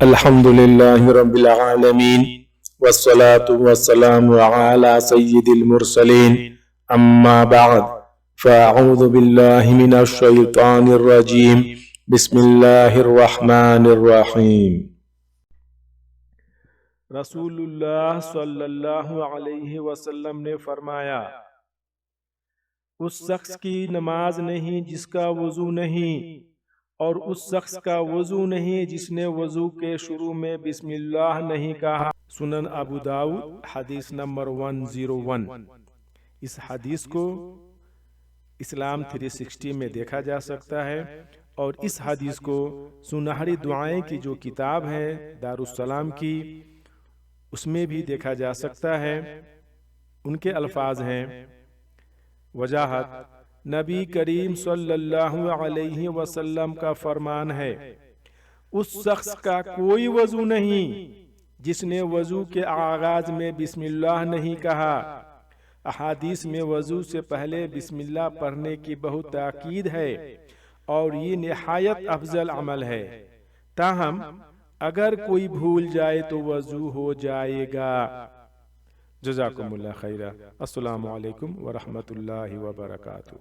الحمدللہ رب العالمین والصلاة والسلام علی سید المرسلین اما بعد فاعوذ باللہ من الشیطان الرجیم بسم اللہ الرحمن الرحیم۔ رسول اللہ صلی اللہ علیہ وسلم نے فرمایا، اس شخص کی نماز نہیں جس کا وضو نہیں، اور اس شخص کا وضو نہیں جس نے وضو کے شروع میں بسم اللہ نہیں کہا۔ سنن ابو داؤد حدیث نمبر 101۔ اس حدیث کو اسلام 360 میں دیکھا جا سکتا ہے، اور اس حدیث کو سنہری دعائیں کی جو کتاب ہے دارالسلام کی، اس میں بھی دیکھا جا سکتا ہے۔ ان کے الفاظ ہیں: وجاہت: نبی کریم صلی اللہ علیہ وسلم کا فرمان ہے، اس شخص کا کوئی وضو نہیں جس نے وضو کے آغاز میں بسم اللہ نہیں کہا۔ احادیث میں وضو سے پہلے بسم اللہ پڑھنے کی بہت تاکید ہے، اور یہ نہایت افضل عمل ہے۔ تاہم اگر کوئی بھول جائے تو وضو ہو جائے گا۔ جزاکم اللہ خیرہ۔ السلام علیکم ورحمۃ اللہ وبرکاتہ۔